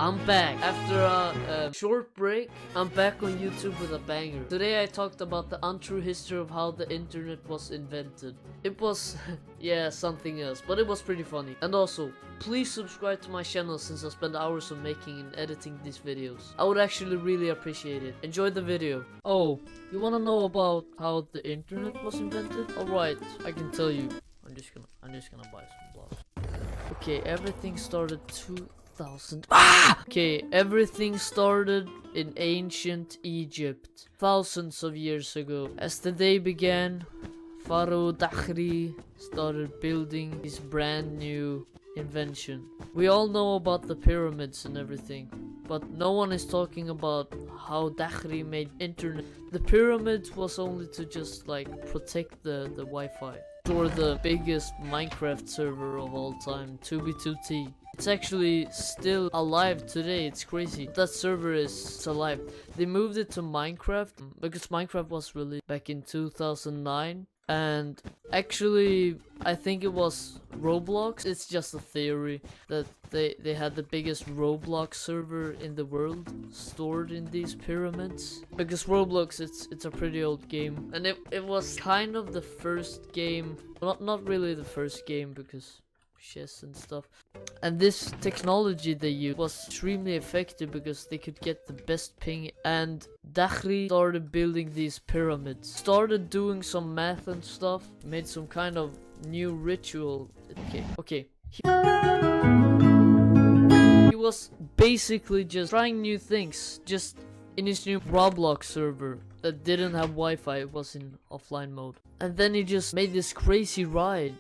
I'm back. After a short break, I'm back on YouTube with a banger. Today I talked about the untrue history of how the internet was invented. It was, yeah, something else, but it was pretty funny. And also, please subscribe to my channel since I spend hours on making and editing these videos. I would actually really appreciate it. Enjoy the video. Oh, you wanna know about how the internet was invented? Alright, I can tell you. I'm just gonna buy some blocks. Okay, everything started 2000. Okay, everything started in ancient Egypt, thousands of years ago. As the day began, Pharaoh Dakhri started building his brand new invention. We all know about the pyramids and everything, but no one is talking about how Dakhri made internet. The pyramids was only to just like protect the Wi-Fi. Or the biggest Minecraft server of all time, 2b2t. It's actually still alive today. It's crazy. That server is alive. They moved it to Minecraft because Minecraft was released back in 2009. And actually, I think it was Roblox. It's just a theory that they had the biggest Roblox server in the world stored in these pyramids. Because Roblox, it's a pretty old game, and it was kind of the first game. Not really the first game because chess and stuff. And this technology they used was extremely effective because they could get the best ping. And Dakhri started building these pyramids, started doing some math and stuff, made some kind of new ritual. Okay. He was basically just trying new things, just in his new Roblox server that didn't have Wi-Fi. It was in offline mode. And then he just made this crazy ride.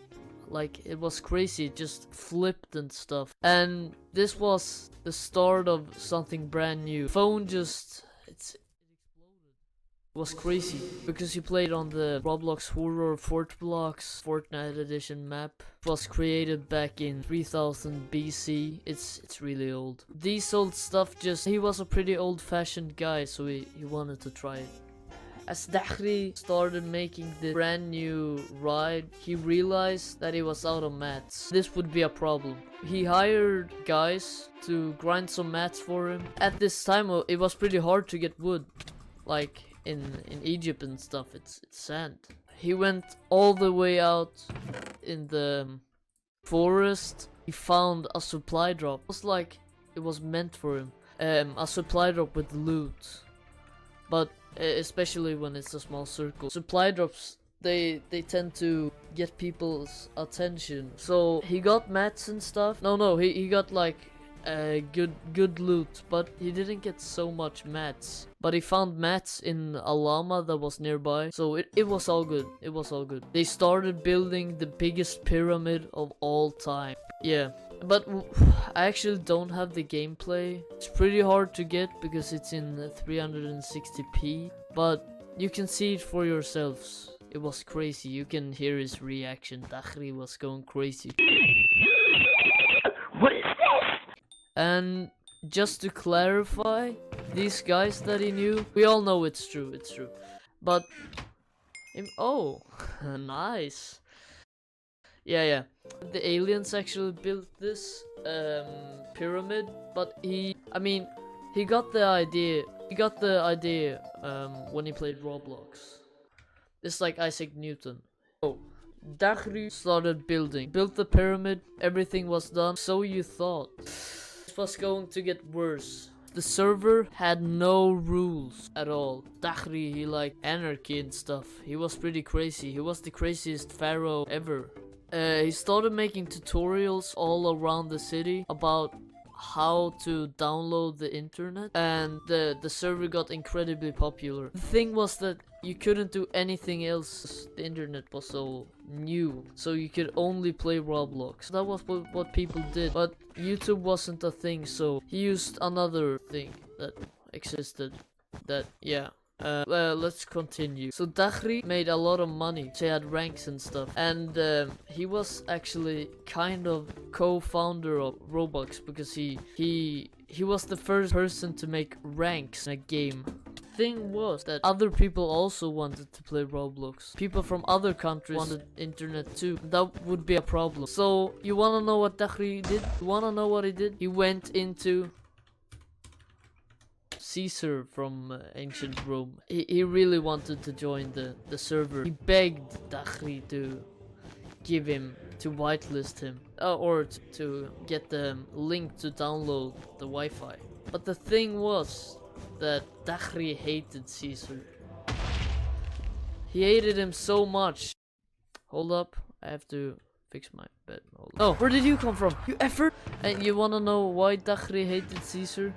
Like, it was crazy, it just flipped and stuff. And this was the start of something brand new. Phone just, it exploded. It was crazy, because he played on the Roblox Horror Fortblocks Fortnite edition map. It was created back in 3000 BC. It's really old. These old stuff just, he was a pretty old-fashioned guy, so he wanted to try it. As Dakhri started making the brand new ride, he realized that he was out of mats. This would be a problem. He hired guys to grind some mats for him. At this time, it was pretty hard to get wood. Like in Egypt and stuff, it's sand. He went all the way out in the forest. He found a supply drop. It was like it was meant for him. A supply drop with loot. But especially when it's a small circle. Supply drops, they tend to get people's attention. So he got mats and stuff. No, he got like good loot, but he didn't get so much mats. But he found mats in a llama that was nearby, so it was all good. It was all good. They started building the biggest pyramid of all time. Yeah. But I actually don't have the gameplay. It's pretty hard to get because it's in 360p. But you can see it for yourselves. It was crazy. You can hear his reaction. Dakhri was going crazy. What is this? And just to clarify, these guys that he knew, we all know it's true. It's true. But oh, nice. Yeah. The aliens actually built this pyramid, but he got the idea. He got the idea when he played Roblox. It's like Isaac Newton. Oh, Dakhri started built the pyramid. Everything was done. So you thought. It was going to get worse. The server had no rules at all. Dakhri, he liked anarchy and stuff. He was pretty crazy. He was the craziest pharaoh ever. He started making tutorials all around the city about how to download the internet, and the server got incredibly popular. The thing was that you couldn't do anything else. The internet was so new, so you could only play Roblox. That was what people did, but YouTube wasn't a thing, so he used another thing that existed. Let's continue. So Dakhri made a lot of money. He had ranks and stuff, and he was actually kind of co-founder of Roblox because he was the first person to make ranks in a game. Thing was that other people also wanted to play Roblox. People from other countries wanted internet too. That would be a problem. So you wanna know what Dakhri did? You wanna know what he did? He went into Caesar from ancient Rome. He really wanted to join the server. He begged Dakhri to give him, to whitelist him, or to get the link to download the Wi-Fi. But the thing was that Dakhri hated Caesar. He hated him so much. Hold up, I have to fix my bed. Oh, where did you come from? You effort! And you wanna know why Dakhri hated Caesar?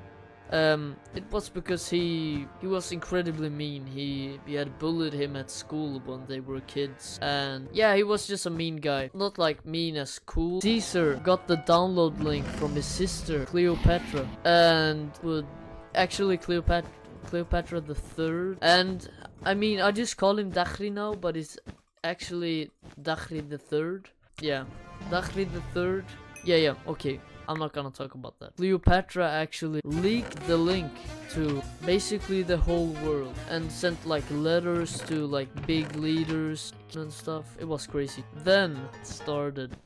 It was because he was incredibly mean. He had bullied him at school when they were kids, and yeah, he was just a mean guy. Not like mean as cool. Caesar got the download link from his sister Cleopatra, and would actually Cleopatra the third. And I mean, I just call him Dakhri now, but it's actually Dakhri the third. Yeah, Dakhri the third. Yeah, okay. I'm not gonna talk about that. Cleopatra actually leaked the link to basically the whole world and sent like letters to like big leaders and stuff. It was crazy. Then it started.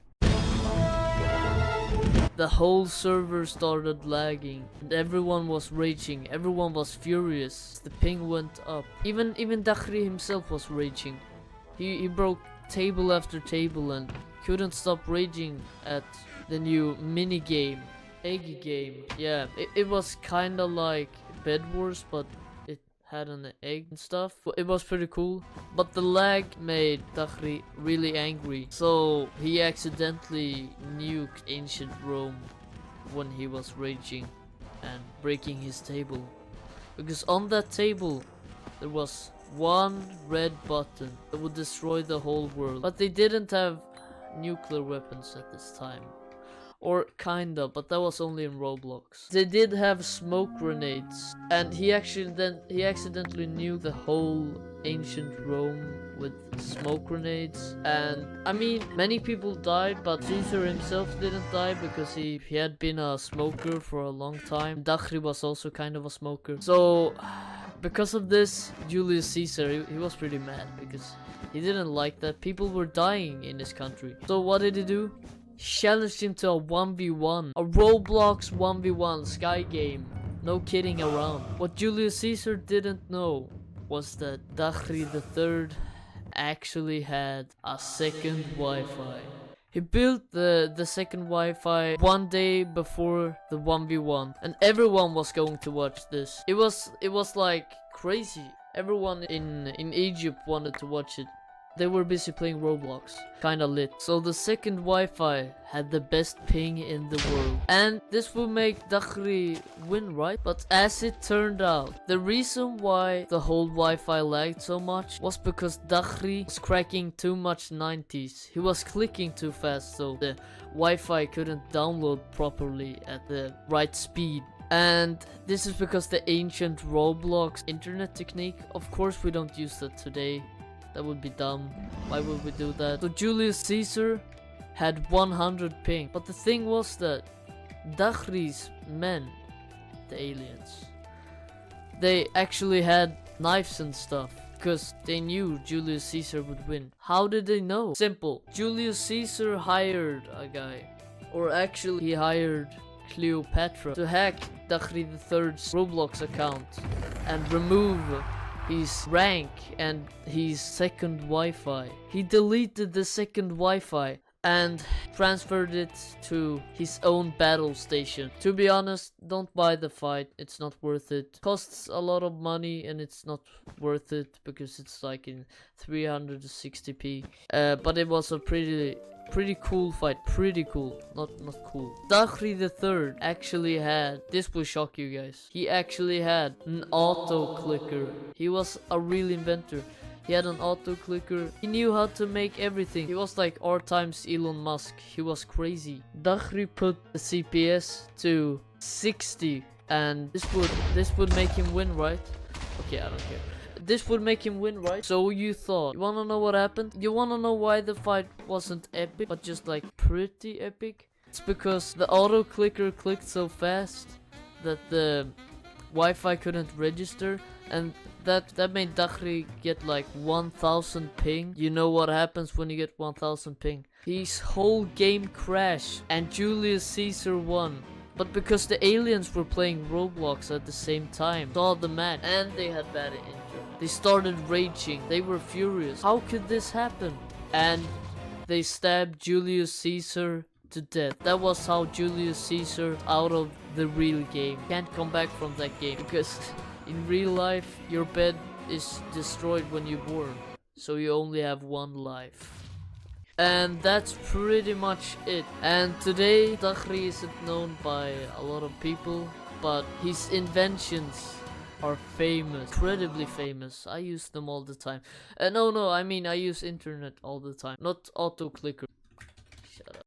The whole server started lagging and everyone was raging. Everyone was furious. The ping went up. Even Dakhri himself was raging. He broke table after table and couldn't stop raging at the new mini game, egg game. Yeah, it was kinda like Bedwars, but it had an egg and stuff. It was pretty cool, but the lag made Dakhri really angry, so he accidentally nuked ancient Rome when he was raging and breaking his table, because on that table there was one red button that would destroy the whole world. But they didn't have nuclear weapons at this time. Or kinda, but that was only in Roblox. They did have smoke grenades, and he accidentally nuked the whole ancient Rome with smoke grenades. And I mean, many people died, but Caesar himself didn't die because he had been a smoker for a long time. Dakhri was also kind of a smoker. So because of this, Julius Caesar, he was pretty mad because he didn't like that people were dying in his country. So what did he do? Challenged him to a 1v1, a Roblox 1v1 Sky game. No kidding around. What Julius Caesar didn't know was that Dakhri III actually had a second Wi-Fi. He built the second Wi-Fi one day before the 1v1, and everyone was going to watch this. It was like crazy. Everyone in Egypt wanted to watch it. They were busy playing Roblox, kinda lit. So the second Wi-Fi had the best ping in the world. And this would make Dakhri win, right? But as it turned out, the reason why the whole Wi-Fi lagged so much was because Dakhri was cracking too much 90s. He was clicking too fast, so the Wi-Fi couldn't download properly at the right speed. And this is because the ancient Roblox internet technique. Of course we don't use that today. That would be dumb. Why would we do that? So Julius Caesar had 100 ping. But the thing was that Dakhri's men, the aliens, they actually had knives and stuff because they knew Julius Caesar would win. How did they know? Simple. Julius Caesar hired a guy, or actually he hired Cleopatra to hack Dakhri III's Roblox account and remove his rank and his second Wi-Fi. He deleted the second Wi-Fi and transferred it to his own battle station. To be honest, don't buy the fight. It's not worth it. Costs a lot of money and it's not worth it because it's like in 360p. But it was a pretty cool fight. Pretty cool, not cool. Dakhri III actually had, this will shock you guys, he actually had an auto clicker. He was a real inventor. He had an auto clicker. He knew how to make everything. He was like our times Elon Musk. He was crazy. Dakhri put the CPS to 60 and this would make him win, right? Okay, I don't care. This would make him win, right? So you thought. You wanna know what happened? You wanna know why the fight wasn't epic, but just like pretty epic? It's because the auto clicker clicked so fast that the Wi-Fi couldn't register, and that made Dakhri get like 1000 ping. You know what happens when you get 1000 ping? His whole game crashed and Julius Caesar won But because the aliens were playing Roblox at the same time, saw the match, and they had bad internet, they started raging. They were furious. How could this happen? And they stabbed Julius Caesar to death. That was how Julius Caesar out of the real game. Can't come back from that game because in real life your bed is destroyed when you're born, so you only have one life. And that's pretty much it. And today Dakhri isn't known by a lot of people, but his inventions are famous, incredibly famous. I use them all the time. No, I mean I use internet all the time, not auto clicker.